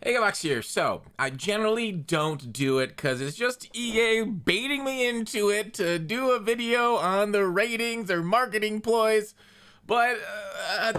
Hey, Alex here. So, I generally don't do it because it's just EA baiting me into it to do a video on the ratings or marketing ploys. But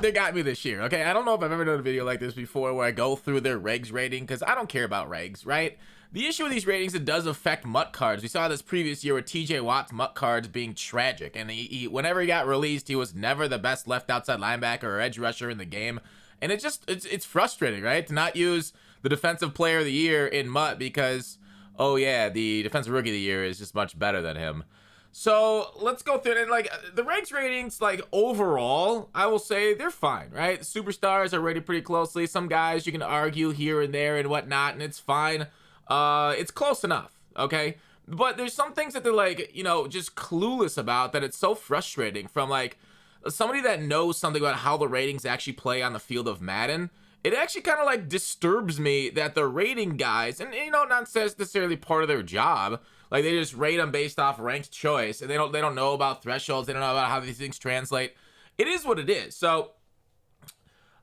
they got me this year, okay? I don't know if I've ever done a video like this before where I go through their regs rating because I don't care about regs, right? The issue with these ratings, it does affect MUT cards. We saw this previous year with TJ Watt's MUT cards being tragic. And whenever he got released, he was never the best left outside linebacker or edge rusher in the game. And it's frustrating, right? To not use the defensive player of the year in MUT because, oh yeah, the defensive rookie of the year is just much better than him. So let's go through it. And like the regs ratings, like overall, I will say they're fine, right? Superstars are rated pretty closely. Some guys you can argue here and there and whatnot, and it's fine. It's close enough, okay? But there's some things that they're like, just clueless about that it's so frustrating from like somebody that knows something about how the ratings actually play on the field of Madden. It actually kind of like disturbs me that the rating guys, and not necessarily part of their job, like they just rate them based off ranked choice, and they don't know about thresholds, they don't know about how these things translate. It is what it is. So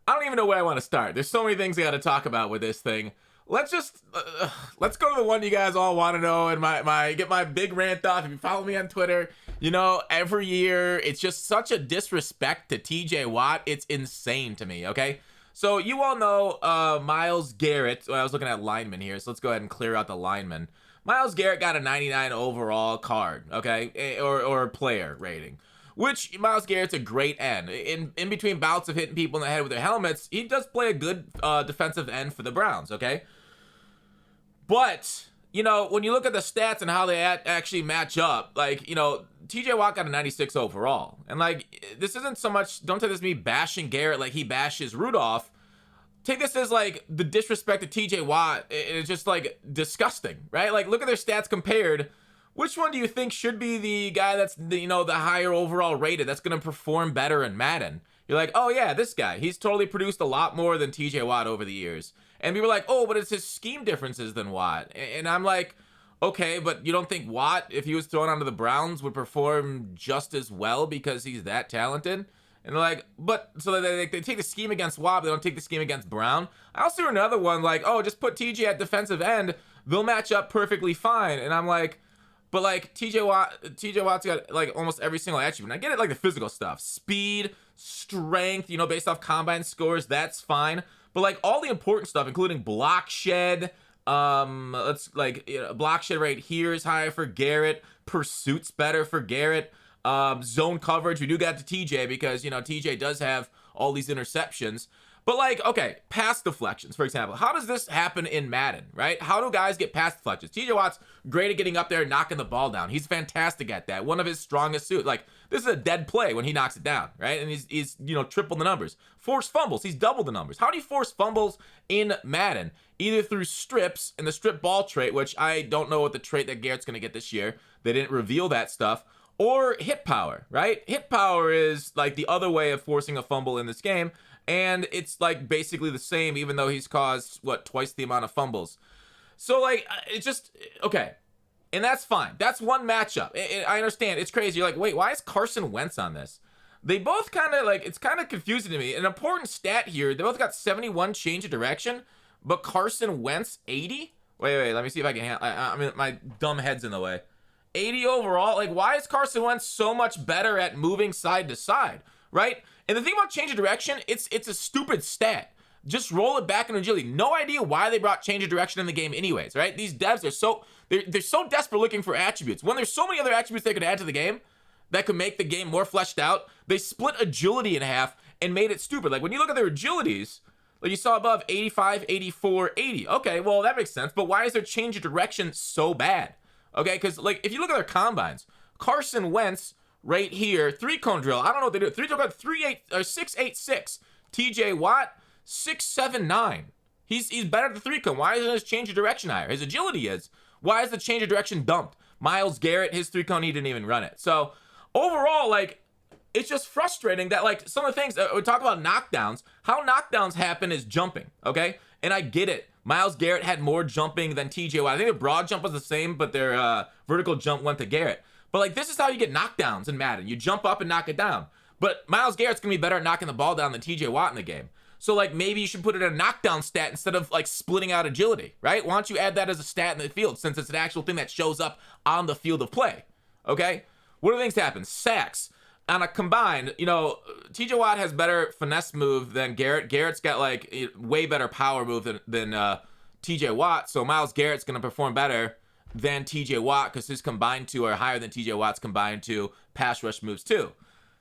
I don't even know where I want to start. There's so many things I got to talk about with this thing. Let's go to the one you guys all want to know and get my big rant off. If you follow me on Twitter, every year it's just such a disrespect to TJ Watt. It's insane to me, okay? So you all know Myles Garrett. Well, I was looking at linemen here, so let's go ahead and clear out the linemen. Myles Garrett got a 99 overall card, okay, or player rating, which Myles Garrett's a great end. In between bouts of hitting people in the head with their helmets, he does play a good defensive end for the Browns, okay? But, when you look at the stats and how they actually match up, like, TJ Watt got a 96 overall. And, like, this isn't so much, don't take this as me bashing Garrett like he bashes Rudolph. Take this as, like, the disrespect to TJ Watt. It's just, like, disgusting, right? Like, look at their stats compared. Which one do you think should be the guy that's, the higher overall rated, that's going to perform better in Madden? You're like, oh, yeah, this guy. He's totally produced a lot more than TJ Watt over the years. And people are like, oh, but it's his scheme differences than Watt. And I'm like, okay, but you don't think Watt, if he was thrown onto the Browns, would perform just as well because he's that talented? And they're like, but, so they take the scheme against Watt, but they don't take the scheme against Brown. I also hear another one like, oh, just put TJ at defensive end. They'll match up perfectly fine. And I'm like, but like TJ Watt's got like almost every single attribute. And I get it, like the physical stuff, speed, strength, based off combine scores, that's fine. But like all the important stuff, including block shed, block shed right here is higher for Garrett. Pursuit's better for Garrett. Zone coverage, we do got to TJ because TJ does have all these interceptions. But like, okay, pass deflections, for example. How does this happen in Madden, right? How do guys get pass deflections? TJ Watt's great at getting up there and knocking the ball down. He's fantastic at that. One of his strongest suits. Like, this is a dead play when he knocks it down, right? And he's triple the numbers. Force fumbles, he's double the numbers. How do you force fumbles in Madden? Either through strips and the strip ball trait, which I don't know what the trait that Garrett's going to get this year. They didn't reveal that stuff. Or hit power, right? Hit power is like the other way of forcing a fumble in this game. And it's like basically the same, even though he's caused, twice the amount of fumbles. So like, it's just, okay. And that's fine. That's one matchup. I understand. It's crazy. You're like, wait, why is Carson Wentz on this? They both kind of like, it's kind of confusing to me. An important stat here, they both got 71 change of direction, but Carson Wentz 80? Wait, let me see if I can handle, I mean, my dumb head's in the way. 80 overall? Like, why is Carson Wentz so much better at moving side to side, right? And the thing about change of direction, it's a stupid stat. Just roll it back in agility. No idea why they brought change of direction in the game anyways, right? These devs are they're so desperate looking for attributes. When there's so many other attributes they could add to the game that could make the game more fleshed out, they split agility in half and made it stupid. Like when you look at their agilities, like you saw above 85, 84, 80. Okay, well that makes sense, but why is their change of direction so bad? Okay, because like if you look at their combines, Carson Wentz right here, 3-cone drill. I don't know what they do. 686. TJ Watt, 679. He's better at the 3-cone. Why isn't his change of direction higher? His agility is. Why is the change of direction dumped? Myles Garrett, his 3-cone, he didn't even run it. So overall, like, it's just frustrating that like some of the things we talk about knockdowns. How knockdowns happen is jumping. Okay, and I get it. Myles Garrett had more jumping than TJ Watt. I think their broad jump was the same, but their vertical jump went to Garrett. But like this is how you get knockdowns in Madden. You jump up and knock it down. But Myles Garrett's gonna be better at knocking the ball down than TJ Watt in the game. So like maybe you should put it in a knockdown stat instead of like splitting out agility, right? Why don't you add that as a stat in the field since it's an actual thing that shows up on the field of play, okay? What do things happen? Sacks. On a combined, you know, TJ Watt has better finesse move than Garrett. Garrett's got like way better power move than TJ Watt. So Myles Garrett's going to perform better than TJ Watt because his combined two are higher than TJ Watt's combined two pass rush moves too.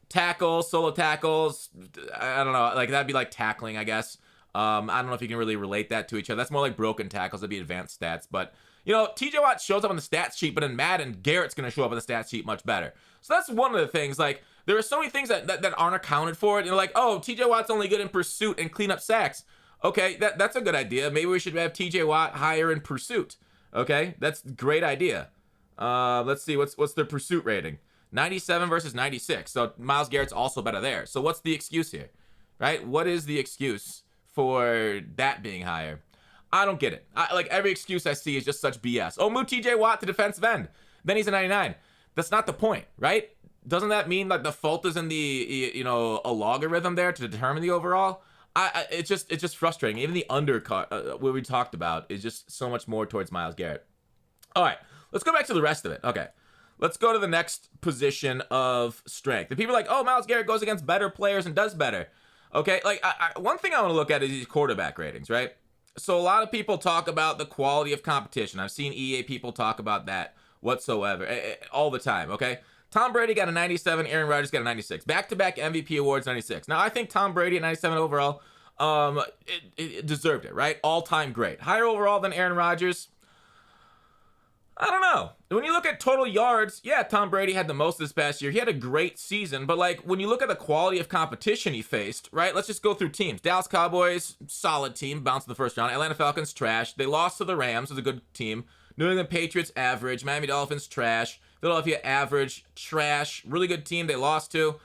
Tackles, solo tackles, I don't know, like that'd be like tackling, I guess. I don't know if you can really relate that to each other. That's more like broken tackles. That'd be advanced stats. But, you know, TJ Watt shows up on the stats sheet, but in Madden, Garrett's going to show up on the stats sheet much better. So that's one of the things. Like, there are so many things that aren't accounted for. You know, like, oh, TJ Watt's only good in pursuit and clean up sacks. Okay, that's a good idea. Maybe we should have TJ Watt higher in pursuit. Okay, that's a great idea. Let's see, what's their pursuit rating? 97 versus 96. So Myles Garrett's also better there. So what's the excuse here, right? What is the excuse for that being higher? I don't get it. Like every excuse I see is just such BS. Oh, move TJ Watt to defensive end. Then he's a 99. That's not the point, right? Doesn't that mean like the fault is in the, you know, a logarithm there to determine the overall? It's just frustrating. Even the undercut, what we talked about, is just so much more towards Myles Garrett. All right, let's go back to the rest of it. Okay. Let's go to the next position of strength. And people are like, oh, Myles Garrett goes against better players and does better. Okay, like one thing I want to look at is these quarterback ratings, right? So a lot of people talk about the quality of competition. I've seen EA people talk about that whatsoever, all the time, okay? Tom Brady got a 97, Aaron Rodgers got a 96. Back-to-back MVP awards, 96. Now, I think Tom Brady at 97 overall, it deserved it, right? All-time great. Higher overall than Aaron Rodgers? I don't know. When you look at total yards, yeah, Tom Brady had the most this past year. He had a great season, but like when you look at the quality of competition he faced, right? Let's just go through teams. Dallas Cowboys, solid team, bounced in the first round. Atlanta Falcons, trash. They lost to the Rams, was a good team. New England Patriots, average. Miami Dolphins, trash. Philadelphia, average, trash. Really good team they lost to.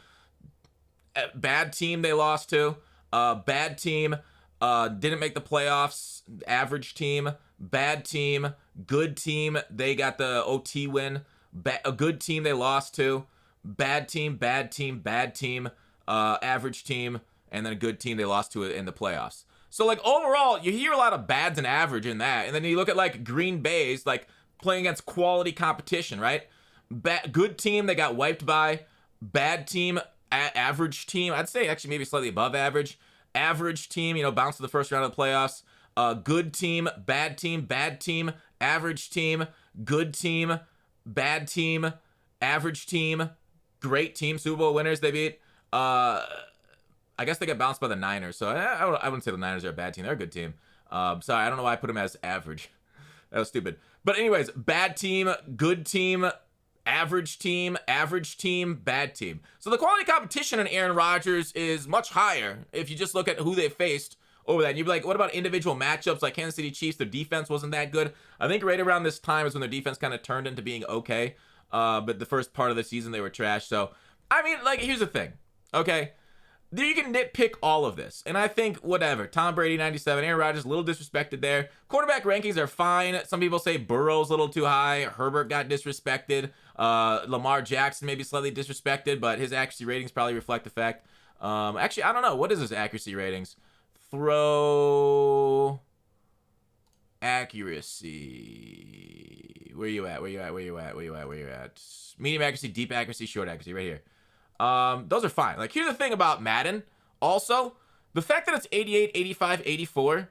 Bad team they lost to. Bad team, didn't make the playoffs. Average team. Bad team, good team, they got the OT win. A good team they lost to. Bad team, bad team, bad team, average team, and then a good team they lost to in the playoffs. So like overall, you hear a lot of bads and average in that. And then you look at like Green Bay's like playing against quality competition, right? Good team they got wiped by. Bad team, average team. I'd say actually maybe slightly above average. Average team, you know, bounced to the first round of the playoffs. Good team, bad team, average team, good team, bad team, average team, great team. Super Bowl winners they beat. I guess they got bounced by the Niners, so I wouldn't say the Niners are a bad team. They're a good team. Sorry, I don't know why I put them as average. That was stupid. But anyways, bad team, good team, average team, bad team. So the quality competition in Aaron Rodgers is much higher if you just look at who they faced over that. And you'd be like, what about individual matchups like Kansas City Chiefs? Their defense wasn't that good. I think right around this time is when their defense kind of turned into being okay. But the first part of the season, they were trash. So, I mean, like, here's the thing, okay? You can nitpick all of this. And I think, whatever. Tom Brady, 97. Aaron Rodgers, a little disrespected there. Quarterback rankings are fine. Some people say Burrow's a little too high. Herbert got disrespected. Lamar Jackson maybe slightly disrespected, but his accuracy ratings probably reflect the fact. Actually, I don't know. What is his accuracy ratings? Throw accuracy. Where you at? Medium accuracy, deep accuracy, short accuracy, right here. Those are fine. Like, here's the thing about Madden. Also, the fact that it's 88, 85, 84,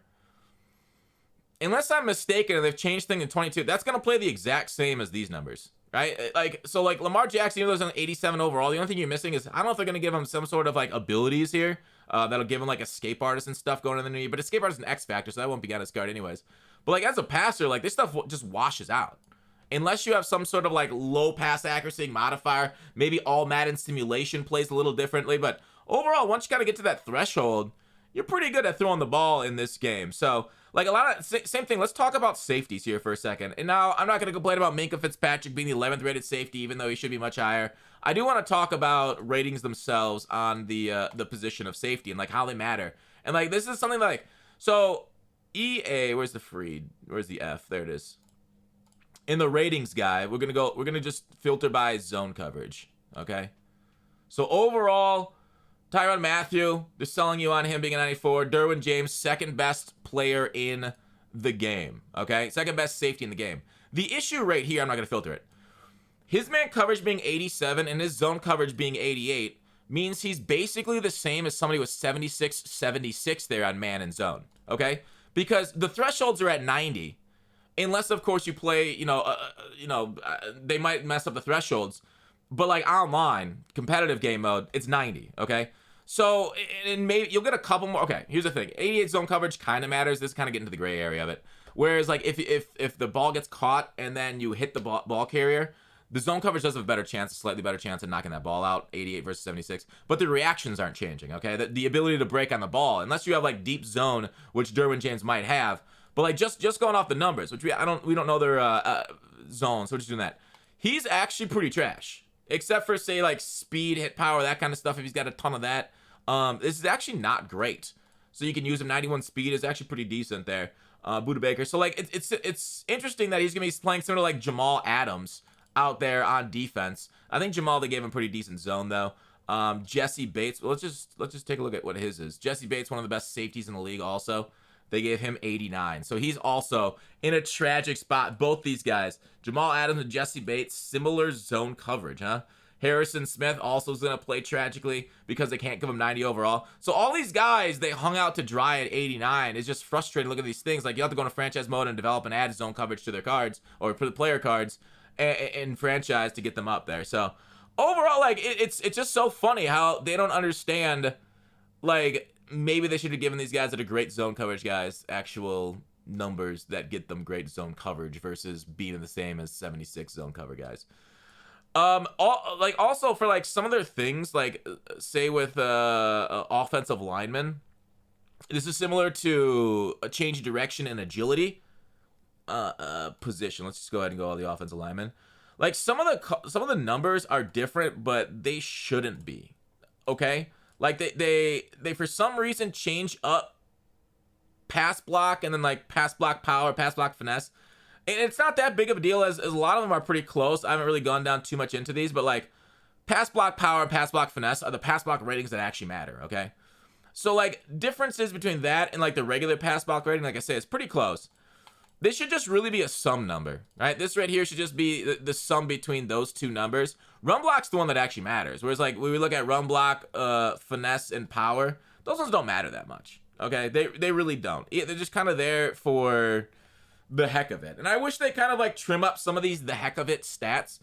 unless I'm mistaken and they've changed things in 22, that's going to play the exact same as these numbers, right? Like, so like Lamar Jackson, even though he's on 87 overall, the only thing you're missing is, I don't know if they're going to give him some sort of like abilities here. That'll give him like escape artist and stuff going in the knee, but escape artist is an X factor, so that won't be on his card anyways. But like as a passer, like this stuff just washes out. Unless you have some sort of like low pass accuracy modifier, maybe all Madden simulation plays a little differently, but overall, once you gotta get to that threshold, you're pretty good at throwing the ball in this game. So like a lot of, same thing, let's talk about safeties here for a second. And now I'm not gonna complain about Minkah Fitzpatrick being the 11th rated safety, even though he should be much higher. I do want to talk about ratings themselves on the position of safety and like how they matter. And like this is something like, so EA, where's the F? There it is. In the ratings guide, we're gonna just filter by zone coverage. Okay. So overall, Tyrann Mathieu, they're selling you on him being a 94. Derwin James, second best player in the game, okay? Second best safety in the game. The issue right here, I'm not going to filter it. His man coverage being 87 and his zone coverage being 88 means he's basically the same as somebody with 76, 76 there on man and zone, okay? Because the thresholds are at 90, unless, of course, you play, they might mess up the thresholds. But like online, competitive game mode, it's 90, okay? So, and maybe you'll get a couple more. Okay, here's the thing. 88 zone coverage kind of matters. This kind of get into the gray area of it. Whereas like if the ball gets caught and then you hit the ball carrier, the zone coverage does have a better chance, a slightly better chance of knocking that ball out, 88 versus 76. But the reactions aren't changing, okay? The ability to break on the ball, unless you have like deep zone, which Derwin James might have. But like just going off the numbers, which we don't know their zones, so we're just doing that. He's actually pretty trash. Except for, say, like, speed, hit power, that kind of stuff, if he's got a ton of that. This is actually not great. So you can use him. 91 speed is actually pretty decent there. Buda Baker. So, like, it's interesting that he's going to be playing similar to, like, Jamal Adams out there on defense. I think Jamal, they gave him pretty decent zone, though. Jesse Bates. Well, let's just take a look at what his is. Jesse Bates, one of the best safeties in the league also. They gave him 89. So he's also in a tragic spot. Both these guys, Jamal Adams and Jesse Bates, similar zone coverage, huh? Harrison Smith also is going to play tragically because they can't give him 90 overall. So all these guys, they hung out to dry at 89. It's just frustrating. Look at these things. Like, you have to go into franchise mode and develop and add zone coverage to their cards or for the player cards in franchise to get them up there. So overall, like, it's just so funny how they don't understand, like, maybe they should have given these guys that are great zone coverage guys actual numbers that get them great zone coverage versus being the same as 76 zone cover guys. Also for like some of their things, like say with offensive linemen, this is similar to a change of direction and agility position. Let's just go ahead and go all the offensive linemen. Like some of the numbers are different, but they shouldn't be. Okay. Like they for some reason change up pass block and then like pass block power, pass block finesse. And it's not that big of a deal as a lot of them are pretty close. I haven't really gone down too much into these, but like pass block power and pass block finesse are the pass block ratings that actually matter, okay? So like differences between that and like the regular pass block rating, like I say, is pretty close. This should just really be a sum number, right? This right here should just be the sum between those two numbers. Run block's the one that actually matters. Whereas like when we look at run block, finesse, and power, those ones don't matter that much, okay? They really don't. They're just kind of there for the heck of it. And I wish they kind of like trim up some of these the heck of it stats.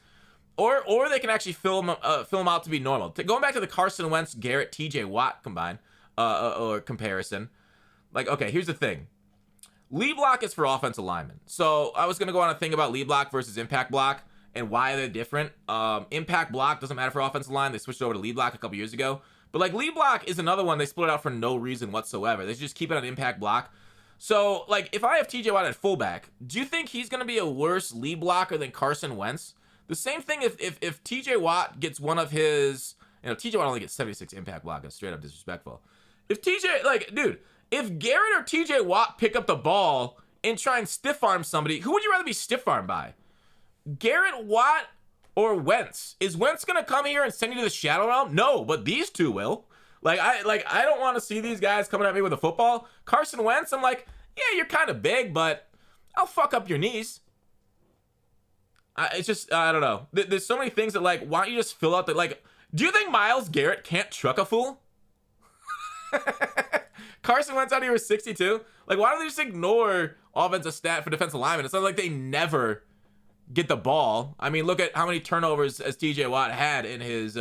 Or they can actually fill them out to be normal. Going back to the Carson Wentz, Garrett, TJ Watt combine, or comparison. Like, okay, here's the thing. Lead block is for offensive linemen. So I was going to go on a thing about lead block versus impact block and why they're different. Impact block doesn't matter for offensive line. They switched over to lead block a couple years ago. But like lead block is another one they split out for no reason whatsoever. They just keep it on impact block. So like if I have TJ Watt at fullback, do you think he's going to be a worse lead blocker than Carson Wentz? The same thing if TJ Watt gets one of his, TJ Watt only gets 76 impact block. That's straight up disrespectful. If TJ, like, dude, if Garrett or TJ Watt pick up the ball and try and stiff arm somebody, who would you rather be stiff armed by? Garrett, Watt, or Wentz? Is Wentz gonna come here and send you to the shadow realm? No, but these two will. I don't want to see these guys coming at me with a football. Carson Wentz, I'm like, yeah, you're kind of big, but I'll fuck up your knees. It's just, I don't know. There's so many things that, like, why don't you just fill out the, like, do you think Myles Garrett can't truck a fool? Carson Wentz out here with 62. Like, why don't they just ignore offensive stat for defensive linemen? It's not like they never get the ball. I mean, look at how many turnovers as TJ Watt had in his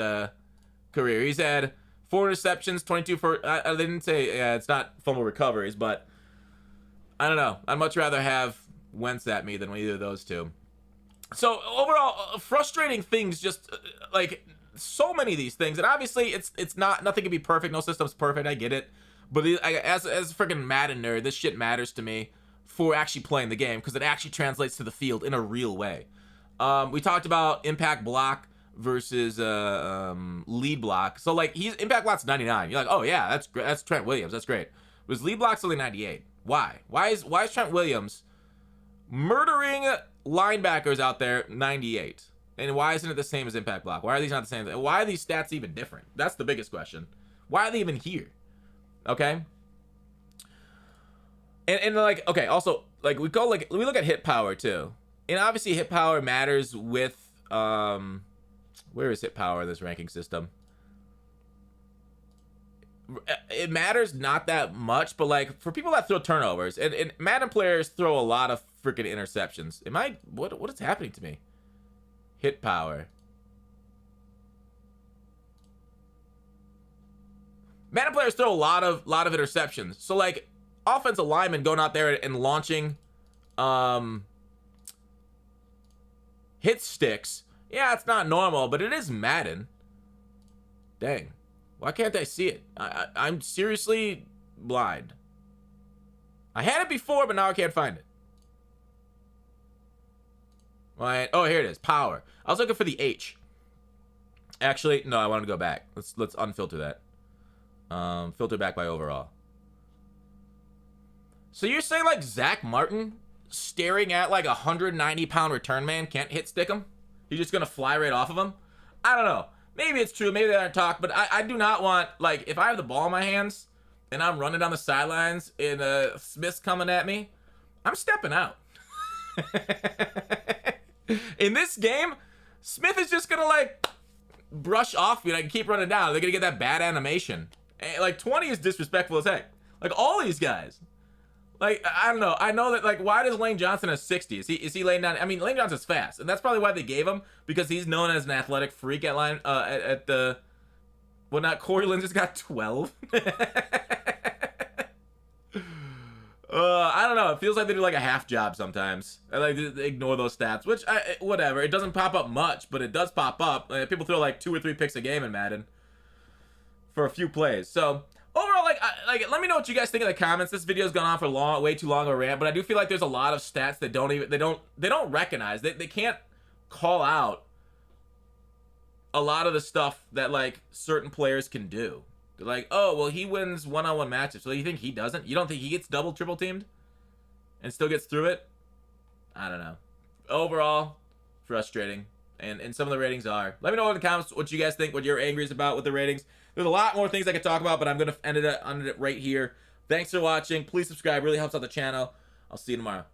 career. He's had 4 interceptions, 22 for, I didn't say, yeah, it's not fumble recoveries, but I don't know. I'd much rather have Wentz at me than either of those two. So overall, frustrating things, just like so many of these things, and obviously it's not, nothing can be perfect. No system's perfect. I get it, but as a freaking Madden nerd, this shit matters to me for actually playing the game because it actually translates to the field in a real way. We talked about impact block versus lead block. So like impact block's 99. You're like, oh yeah, that's great. That's Trent Williams. That's great. Was lead block's only 98? Why? Why is Trent Williams murdering linebackers out there 98? And why isn't it the same as impact block? Why are these not the same? Why are these stats even different? That's the biggest question. Why are they even here? Okay. And like, okay, also, like, we look at hit power too. And obviously hit power matters with, where is hit power in this ranking system? It matters not that much, but like for people that throw turnovers, and Madden players throw a lot of freaking interceptions. What is happening to me? Hit power. Madden players throw a lot of interceptions. So like offensive linemen going out there and launching hit sticks. Yeah, it's not normal, but it is Madden. Dang. Why can't I see it? I'm seriously blind. I had it before, but now I can't find it. Right. Oh, here it is. Power. I was looking for the H. Actually, no, I wanted to go back. Let's unfilter that. Filter back by overall. So you're saying like Zach Martin staring at like a 190-pound return man can't hit stick him? He's just gonna fly right off of him? I don't know. Maybe it's true. Maybe they aren't talk, but I do not want, like, if I have the ball in my hands and I'm running down the sidelines and Smith's coming at me, I'm stepping out. In this game, Smith is just gonna like brush off me and I can keep running down. They're gonna get that bad animation. And, like 20 is disrespectful as heck. Like all these guys. Like, I don't know. I know that, like, why does Lane Johnson have 60? Is he laying down? I mean, Lane Johnson's fast, and that's probably why they gave him, because he's known as an athletic freak at line, at the, well, not Corey Lindsey's got 12. I don't know. It feels like they do like a half job sometimes. I like to ignore those stats, which, whatever. It doesn't pop up much, but it does pop up. People throw like 2 or 3 picks a game in Madden for a few plays. So overall, like, let me know what you guys think in the comments. This video's gone on for way too long of a rant, but I do feel like there's a lot of stats that they don't recognize. They can't call out a lot of the stuff that like certain players can do. They're like, oh, well, he wins one-on-one matches. So you think he doesn't? You don't think he gets double, triple teamed and still gets through it? I don't know. Overall, frustrating. And some of the ratings are. Let me know in the comments what you guys think, what you're angry about with the ratings. There's a lot more things I could talk about, but I'm going to end it right here. Thanks for watching. Please subscribe. Really helps out the channel. I'll see you tomorrow.